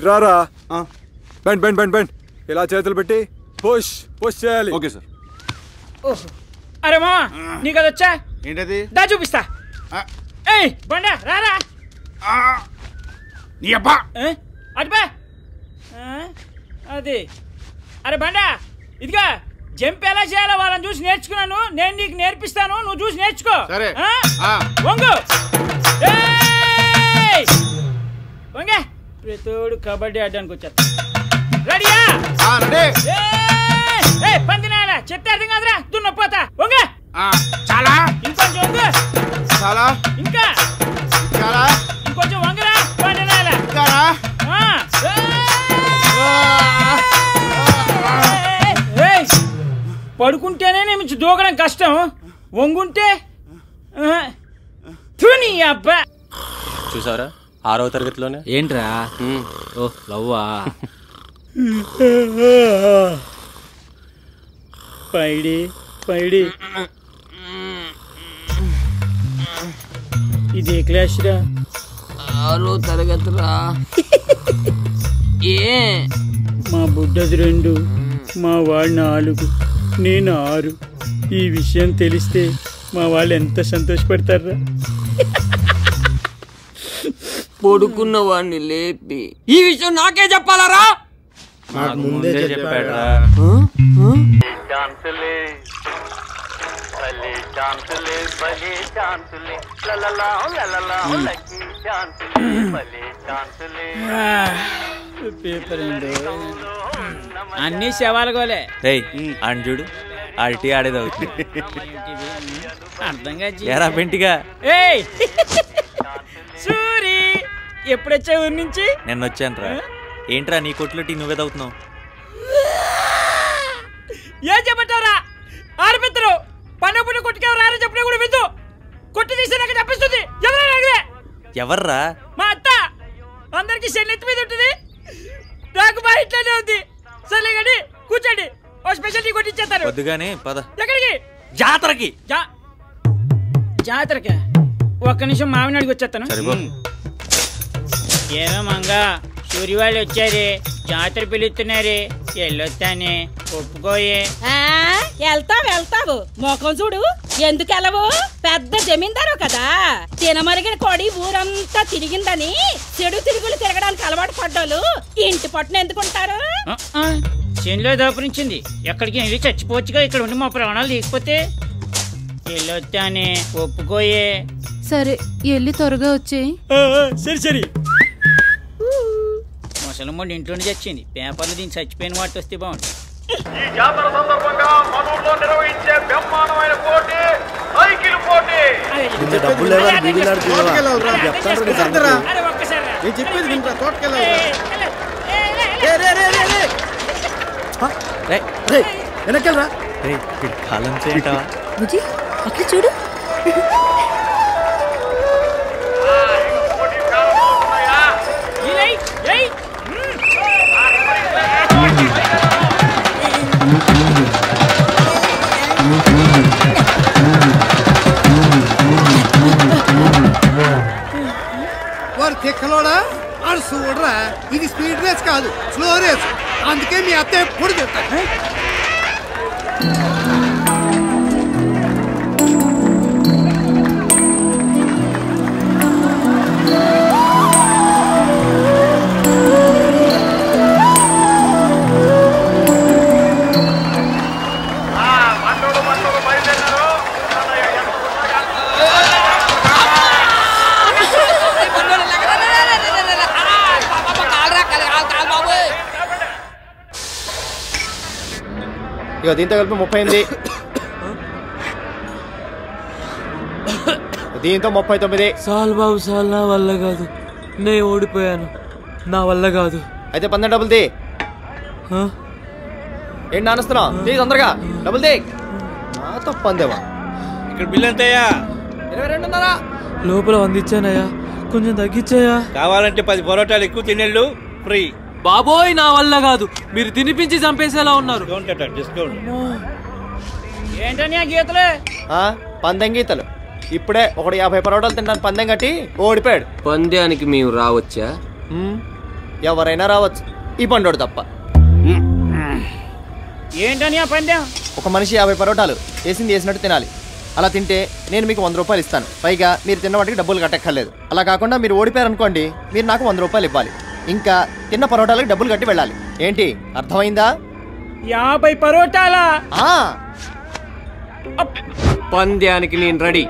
రారా bend bend bend bend ఇలా చేతులు పెట్టి పుష్ పుష్ చేయాలి. Okay sir. అరే మామా నీకు అది వచ్చా? ఏంటది? దా చూపిస్తా. ఏయ్ బండా రారా. నీ అబ్బా అటుపా అది. అరే బండా ఇదిగా జంప్ ఎలా చేయాలో వాళ్ళని చూసి నేర్చుకున్నాను. నేను నీకు నేర్పిస్తాను, నువ్వు చూసి నేర్చుకో. సరే. వంగు వంగే. ప్రతోడు కబడ్డీ ఆడడానికి వచ్చేస్తా. రెడీయా? పందినాలా చెత్త అర్థం కాదురా. దున్నపోతా వంగ. చాలా ఇంకొంచెం వంగు. చాలా ఇంకా చాలా ఇంకొంచెం వంగరా. పందినాలా పడుకుంటేనే నుంచి దూకడం కష్టం, వంగుంటే తుని అబ్బా. చూసావరా 6వ తరగతిలోనే. ఏంట్రా? ఓ లవ్వా. పైడి పైడి ఇది ఏ క్లాస్ రా? 6వ తరగతిరా. ఏ మా బుడ్డది 2, మా వాడు 4, నేను 6. ఈ విషయం తెలిస్తే మా వాళ్ళు ఎంత సంతోషపడతారా? పడుకున్న వాడిని లేపి ఈ విషయం నాకే చెప్పాలరా? నాకు ముందే చెప్పాడురా. అన్ని శవాలు గోలే. అని చూడు ఆడిటీ ఆడేది అవుతుంది. అర్థంగా ఎరా పెంటిగా. ఏయ్ సూరి ఎప్పుడొచ్చా ఊరి నుంచి? నేను వచ్చాను రా. ఏంట్రా నీ కొట్లో టీ నువ్వే తాగుతున్నావు? ఏం చెప్పంటారా? ఆడపిద్దరు పన్నప్పుడు కొట్టుకెవరు రారని చెప్పినా కూడా విద్దు కొట్టు తీస్తే నాకు తప్పిస్తుంది. ఎవరైనా అడిగే ఎవర్రా? మా అత్త. అందరికి శనెత్తి మీద ఉంటుంది, నాకు మా ఇంట్లోనే ఉంది. సరే కానీ కూర్చోండి, ఓ స్పెషల్ టీ కొట్టించేస్తారు. వద్దుగానే పద. ఎక్కడికి? జాతరకి. జాతరకా? ఒక్క నిమిషం మామినాడికి వచ్చేస్తాను. ఏమో మంగా సూర్య వాళ్ళు వచ్చారే, జాతర పిలుస్తున్నారే, వెళ్ళొస్తానే. ఒప్పుకోయే. వెళ్తావు మొఖం చూడు. ఎందుకు వెళ్ళవు? పెద్ద జమీందారు కదా. తినమరిగిన కోడి ఊరంతా తిరిగిందని చెడు తిరుగులు తిరగడానికి అలవాటు పడ్డాలు ఇంటి పట్టున ఎందుకుంటారు? చేనులో దాపురించింది, ఎక్కడికి వెళ్ళి చచ్చిపోవచ్చుగా. ఇక్కడ ఉండి మా ప్రాణాలు తీసిపోతే. వెళ్ళొస్తానే. ఒప్పుకోయే. సరే వెళ్ళి త్వరగా వచ్చేయి. సరే సరే. ముసలమ్మడి ఇంట్లోనే చచ్చింది. పేపర్లు దీన్ని చచ్చిపోయిన వాటి వస్తే బాగుంటుంది. ఈ జాతర సందర్భంగా మనూర్లో నిర్వహించే బ్రహ్మాండమైన పోటీ సైకిల్ పోటీ. వెనకెళ్ళరా. కాలం చేయటా అక్కడ చూడు. వారు తిక్కలోడా ఆడు చూడరా. ఇది స్పీడ్ రేస్ కాదు, స్లో రేస్. అందుకే మీ అత్త ఎప్పుడు చెప్తాను. ఇక దీంతో కలిపి 38, దీంతో 39. సాల్ బాబు సాల్, నా వల్ల కాదు, నేను ఓడిపోయాను, నా వల్ల కాదు. అయితే 12 డబుల్ ది. ఏంటి నానస్తున్నావు? తీ తొందరగా డబుల్ ది. తప్పందేవా. ఇక్కడ బిల్ ఎంతయ్యా? 22.5. లోపల 100 ఇచ్చానయ్యా, కొంచెం తగ్గించాయా? కావాలంటే 10 పొరోటాలు ఎక్కువ తినేళ్ళు ఫ్రీ. బాబోయ్ నా వల్ల కాదు, మీరు తినిపించి చంపేసేలా ఉన్నారు. ఏంటని ఆ గీతలే? పందెం గీతలు. ఇప్పుడే ఒకడు 50 పరోటాలు తింటాను పందెం కట్టి ఓడిపోయాడు. పందెానికి మేము రావచ్చా? ఎవరైనా రావచ్చు, ఈ పండోడు తప్ప. ఏంటని ఆ పందెం? ఒక మనిషి 50 పరోటాలు వేసింది వేసినట్టు తినాలి. అలా తింటే నేను మీకు 100 రూపాయలు ఇస్తాను. పైగా మీరు తిన్న వాటికి డబ్బులు కట్టక్కర్లేదు. అలా కాకుండా మీరు ఓడిపోయారనుకోండి, మీరు నాకు 100 రూపాయలు ఇవ్వాలి. ఇంకా తిన్న పరోటాలకు డబ్బులు కట్టి వెళ్ళాలి. ఏంటి, అర్థమైందా? 50 పరోటాలా? పంద్యానికి నేను రెడీ.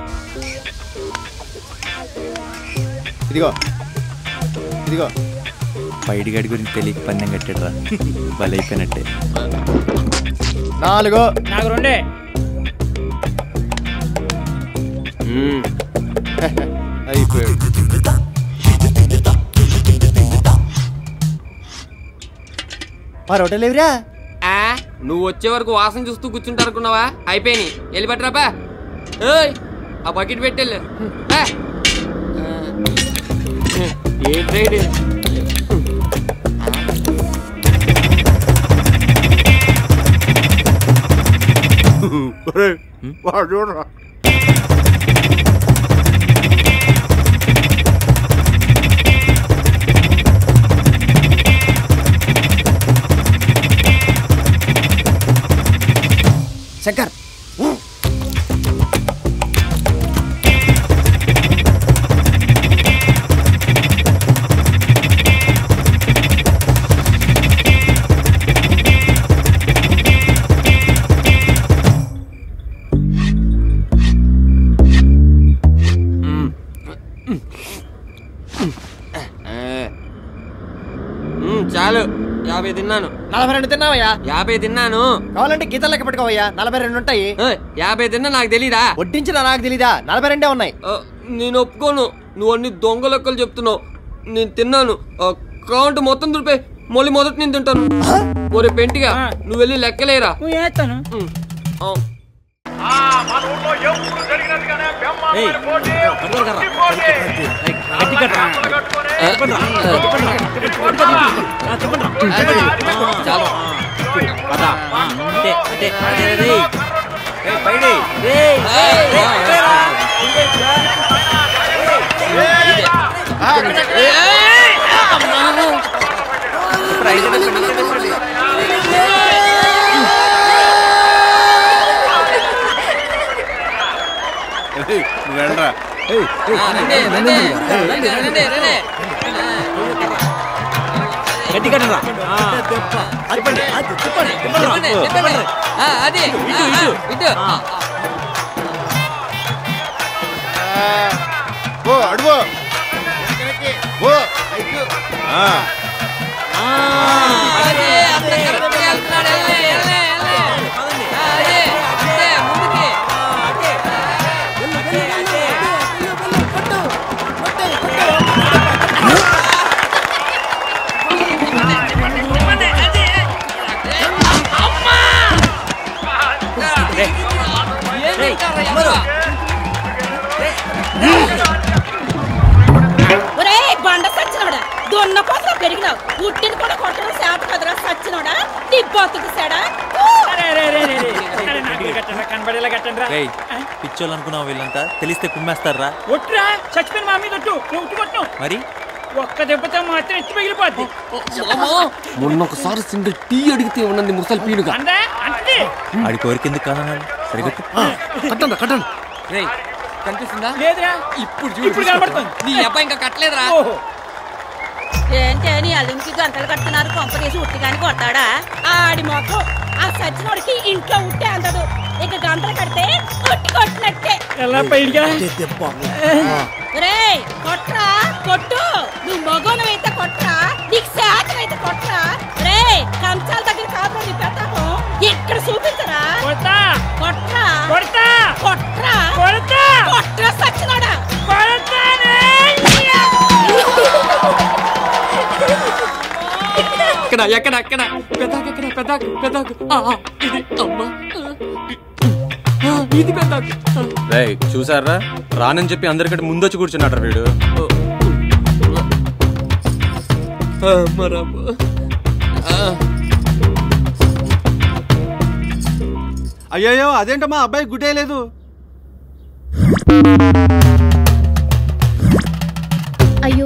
ఇదిగో ఇదిగో. పైడిగాడి గురించి తెలియక పందెం కట్టాడు రా, బలైపోయినట్టే. 4. నాకు 2. అయిపోయాడు. పరోటాలు ఎవరా? నువ్వు వచ్చే వరకు వాసన చూస్తూ కూర్చుంటారు అనుకున్నావా? అయిపోయినాయి, వెళ్ళి పట్టరాపా. ఏయ్, ఆ బకెట్ పెట్టెళ్ళు. ఏంటి చూడరా. శంకర్, చాలు. 50 తిన్నాను. 42 తిన్నావయ్యా? 50 తిన్నాను. కావాలంటే గీతలు లెక్క పెట్టుకోవయ్యా, 42 ఉంటాయి. 50 తిన్నా నాకు తెలీదా? వడ్డించిన నాకు తెలీదా? 42 ఉన్నాయి. నేను ఒప్పుకోను, నువ్వు అన్ని దొంగ లెక్కలు చెప్తున్నావు. నేను తిన్నాను, కౌంట్ మొత్తం దులిపే, మళ్ళీ మొదటి నేను తింటాను. ఒరే పెంటిగా, నువ్వు వెళ్ళి లెక్కలేరా. మన ఊళ్ళో ఎప్పుడు జరిగినట్టుగానే బ్రహ్మాండమైన పోటీ వెళ్ళరా. అడుగు. ఒరే బండ సచ్చినోడా, దొన్న కోసం పెరిగినావు, పుట్టిన కూడా కొట్టడం శాత కదరా సచ్చినోడా, నీ బతుకు సెడా. పిచ్చోళ్ళు అనుకున్నావు, వీళ్ళంతా తెలిస్తే కుమ్మేస్తారా? ఒట్టురా, చచ్చిపోయిన మా మీద ఒట్టు, ఒట్టు కొట్టు. మరి ఒక్క దెబ్బతో మాత్రం ఎత్తి పగిలిపోద్ది. మొన్న ఒకసారి సింగిల్ టీ అడిగితే ఉన్నది ముసలి పీనుగా. ఆడి కోరికెందుకు కాదన్నాడు. సరిగట్టు కట్టండి. కనిపిస్తుందా? లేదురా, ఇప్పుడు కనబడుతుంది. నీ అబ్బాయి ఇంకా కట్టలేదురా. ఏంటి అని అల్లునికి గంటలు కడుతున్నారు, కొంప తీసి ఉట్టిగాని కొడతాడా? ఆడి మొక్కం ఆ సచ్చినోడికి ఇంట్లో ఉట్టే అందదు, ఇక గంటలు కడితే ఉట్టి కొట్టినట్టే. ఎలా పైడిగా రే కొట్రా, కొట్టు. నువ్వు మగోనవైతే కొట్రా, నీకు శాతనైతే కొట్రా. రే కంచాల దగ్గర కాదు నీ పెద్దము, ఇక్కడ చూపించరా. కొడతా కొట్రా, కొడతా కొట్రా, కొడతా కొట్రా సచ్చినోడా. ఎక్కడ పెద్దాకు ఇది పెద్దాకు. చూసారా, రానని చెప్పి అందరికంటే ముందొచ్చి కూర్చున్నాడు వీడు. అయ్యో, అదేంటమ్మా అబ్బాయి గుడ్డే లేదు. అయ్యో